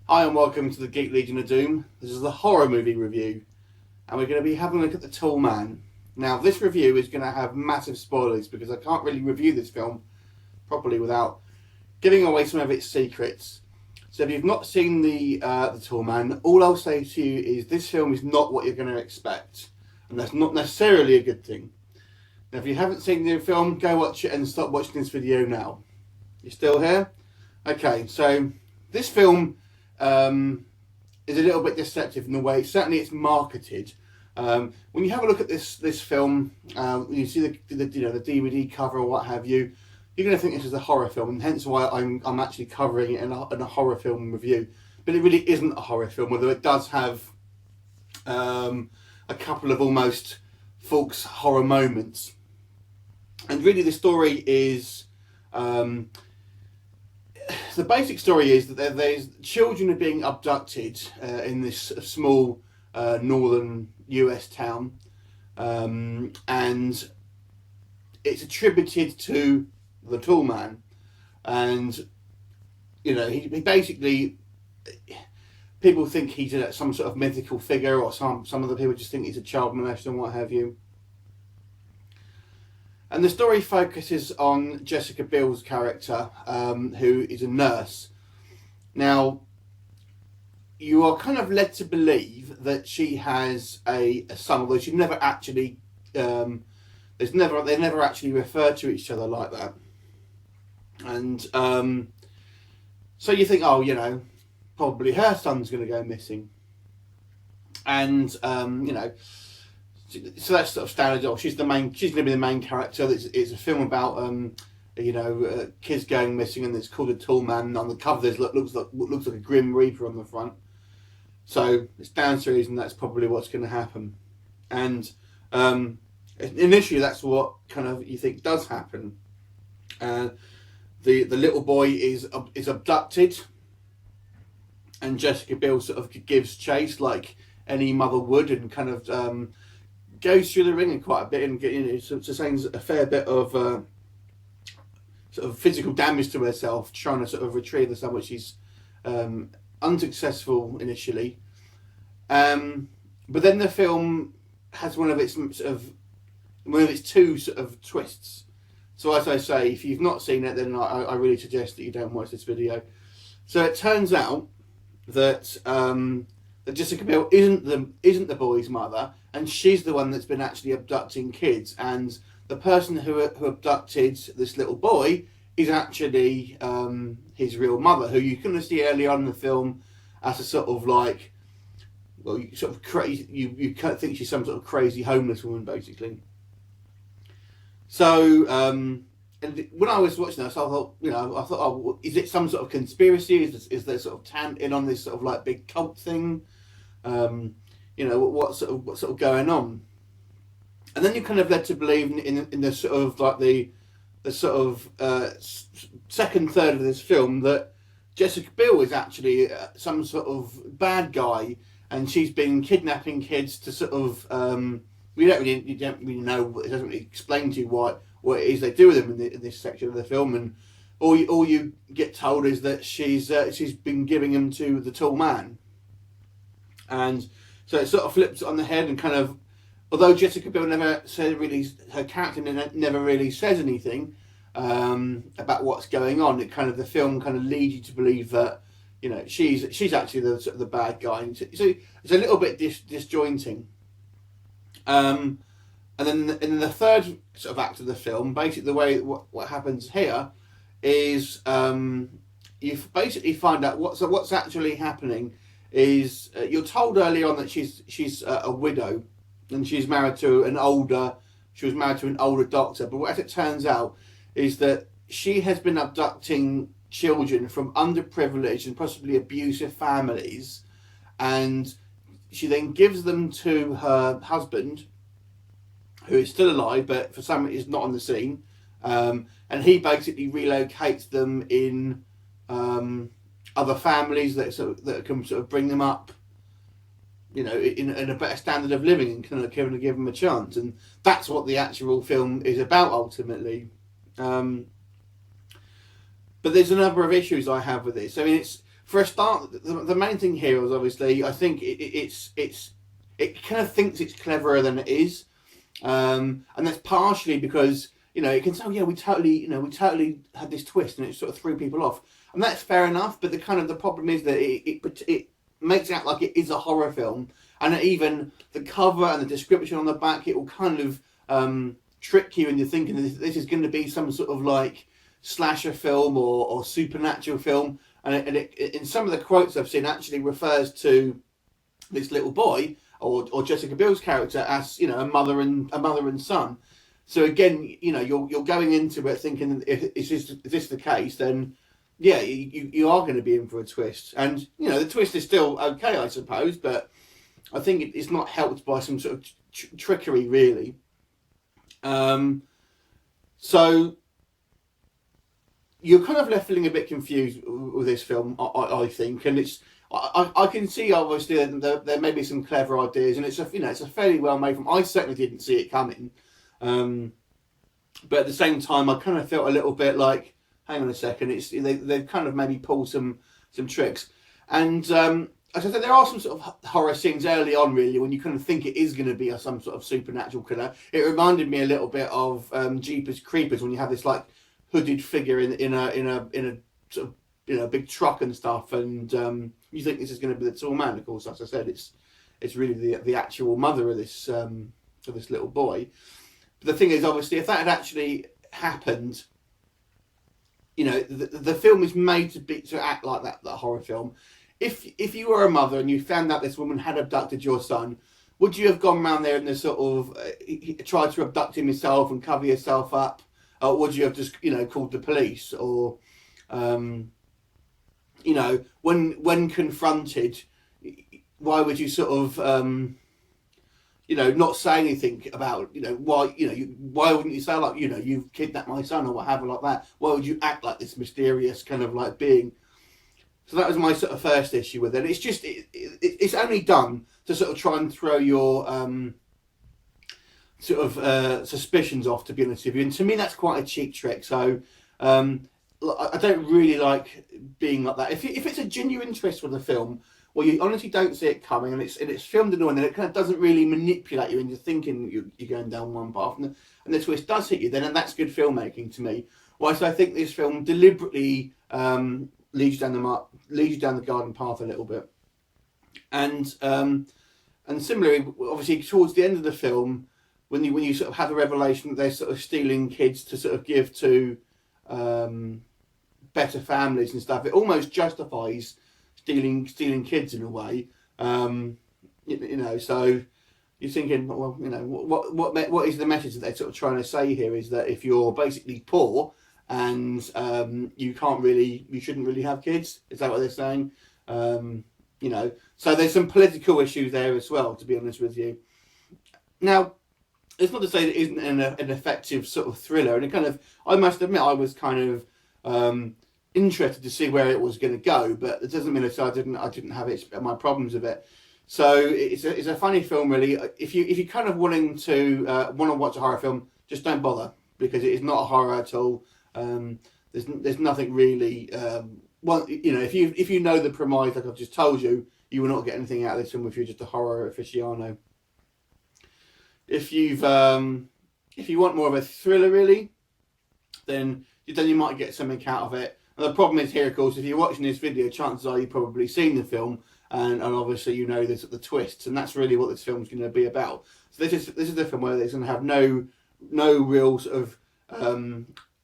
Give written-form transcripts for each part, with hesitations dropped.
Hi and welcome to the Geek Legion of Doom. This is the horror movie review and we're going to be having a look at The Tall Man. Now this review is going to have massive spoilers because I can't really review this film properly without giving away some of its secrets. So if you've not seen The Tall Man, all I'll say to you is this film is not what you're going to expect, and that's not necessarily a good thing. Now if you haven't seen the film, go watch it and stop watching this video now. You're still here? Okay, so this film is a little bit deceptive in the way certainly it's marketed. When you have a look at this film, you see the DVD cover or what have you, you're going to think this is a horror film, and hence why I'm actually covering it in a horror film review. But it really isn't a horror film, although it does have a couple of almost folks horror moments. And really, the story is. The basic story is that there's children are being abducted in this small northern US town, and it's attributed to the Tall Man, and he basically, people think he's some sort of mythical figure, or some other people just think he's a child molester and what have you. And the story focuses on Jessica Biel's character, who is a nurse. Now, you are kind of led to believe that she has a son, although she never actually, they never actually refer to each other like that. And so you think, oh, probably her son's going to go missing. And, so that's sort of standard. Oh, she's going to be the main character. It's a film about kids going missing, and it's called The Tall Man. On the cover, there's looks like a Grim Reaper on the front. So it's down to reason that's probably what's going to happen. And initially, that's what kind of you think does happen. The little boy is abducted, and Jessica Biel sort of gives chase like any mother would, and kind of. Goes through the ringer quite a bit and sustains a fair bit of sort of physical damage to herself, trying to sort of retrieve the son, which she's unsuccessful initially. But then the film has one of its two sort of twists. So as I say, if you've not seen it, then I really suggest that you don't watch this video. So it turns out that that Jessica Biel isn't the boy's mother, and she's the one that's been actually abducting kids. And the person who abducted this little boy is actually his real mother, who you kind of see early on in the film as a sort of like, well, you sort of crazy. You think she's some sort of crazy homeless woman, basically. So, and when I was watching this, I thought, oh, is it some sort of conspiracy? Is there sort of tant in on this sort of like big cult thing? What's sort of going on? And then you're kind of led to believe in the sort of like the sort of second third of this film that Jessica Biel is actually some sort of bad guy, and she's been kidnapping kids to sort of you don't really know. It doesn't really explain to you what it is they do with them in this section of the film, and all you get told is that she's been giving them to the Tall Man. And so it sort of flips it on the head, and kind of, although Jessica Biel never said really, her character never really says anything about what's going on. It kind of, the film kind of leads you to believe that she's actually the sort of the bad guy. And so it's a little bit disjointing. And then in the third sort of act of the film, basically the way what happens here is you basically find out what's actually happening. Is you're told early on that she's a widow, and she was married to an older doctor. But as it turns out, is that she has been abducting children from underprivileged and possibly abusive families, and she then gives them to her husband, who is still alive, but for some reason is not on the scene, and he basically relocates them in other families that can sort of bring them up, in a better standard of living, and kind of give them a chance. And that's what the actual film is about ultimately. But there's a number of issues I have with this. I mean, it's for a start, the main thing here is obviously I think it kind of thinks it's cleverer than it is, and that's partially because it can say, oh, yeah, we totally had this twist and it sort of threw people off, and that's fair enough. But the problem is that it makes it out like it is a horror film, and even the cover and the description on the back, it will kind of trick you into thinking this is going to be some sort of like slasher film or supernatural film, and it in some of the quotes I've seen actually refers to this little boy or Jessica Biel's character as a mother and son. So again, you're going into it thinking, is this the case? Then yeah, you are going to be in for a twist, and the twist is still okay, I suppose, but I think it's not helped by some sort of trickery, really. So you're kind of left feeling a bit confused with this film, I think, and I can see obviously there may be some clever ideas, and it's a fairly well made film. I certainly didn't see it coming, but at the same time, I kind of felt a little bit like, hang on a second, they've kind of maybe pulled some tricks, and as I said, there are some sort of horror scenes early on, really, when you kind of think it is going to be some sort of supernatural killer. It reminded me a little bit of Jeepers Creepers, when you have this like hooded figure in a sort of big truck and stuff, and you think this is going to be the tall man. Of course, as I said, it's really the actual mother of this little boy. But the thing is, obviously, if that had actually happened, the film is made to act like that horror film. If you were a mother and you found out this woman had abducted your son, would you have gone around there and sort of tried to abduct him yourself and cover yourself up? Or would you have just, called the police? Or, when confronted, why would you sort of, not say anything about, why, why wouldn't you say like, you've kidnapped my son or whatever like that? Why would you act like this mysterious kind of like being? So that was my sort of first issue with it. It's just, it's only done to sort of try and throw your suspicions off, to be honest with you. And to me, that's quite a cheap trick. So I don't really like being like that. If it's a genuine twist for the film, well, you honestly don't see it coming, and it's filmed in a way that it kind of doesn't really manipulate you into thinking you're going down one path, and the twist does hit you then, and that's good filmmaking to me. Whilst I think this film deliberately leads you down the garden path a little bit, and similarly, obviously, towards the end of the film, when you sort of have the revelation that they're sort of stealing kids to sort of give to better families and stuff, it almost justifies stealing kids in a way. So you're thinking, well, what is the message that they're sort of trying to say here? Is that if you're basically poor and you shouldn't really have kids? Is that what they're saying? So there's some political issues there as well, to be honest with you. Now, it's not to say that it isn't an effective sort of thriller, and it kind of, I must admit, I was kind of interested to see where it was going to go, but it doesn't mean that I didn't have my problems with it. So it's a funny film, really. If you're kind of wanting to want to watch a horror film, just don't bother, because it is not a horror at all. There's nothing really. If you know the premise, like I've just told you, you will not get anything out of this film if you're just a horror aficionado. If you want more of a thriller, really, then you might get something out of it. And the problem is here, of course, if you're watching this video, chances are you've probably seen the film, and obviously you know the twists, and that's really what this film's going to be about. So this is the film where it's going to have no real sort of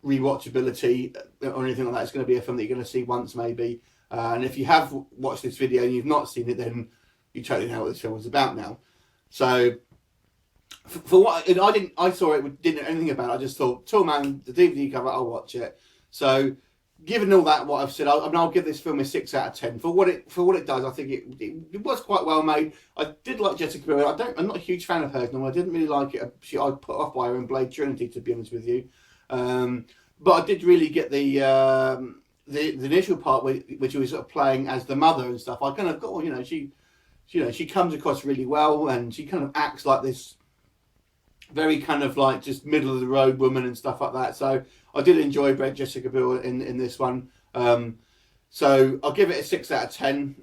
rewatchability or anything like that. It's going to be a film that you're going to see once maybe, and if you have watched this video and you've not seen it, then you totally know what this film is about now. So for what I saw it, didn't know anything about it. I just thought, Tall Man, the DVD cover, I'll watch it. So given all that, what I've said, I'll give this film a 6 out of 10 for what it does. I think it was quite well made. I did like Jessica Biel. I'm not a huge fan of hers. No, I didn't really like it. I put off by her in Blade Trinity, to be honest with you. But I did really get the initial part which was sort of playing as the mother and stuff. I kind of got, she comes across really well, and she kind of acts like this very kind of like just middle of the road woman and stuff like that. So I did enjoy Jessica Biel in this one. So I'll give it a 6 out of 10.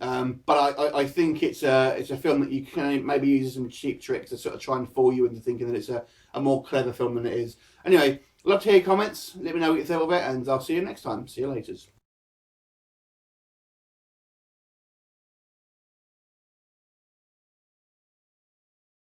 But I think it's a film that you can maybe use some cheap tricks to sort of try and fool you into thinking that it's a more clever film than it is. Anyway, love to hear your comments. Let me know what you thought of it, and I'll see you next time. See you later.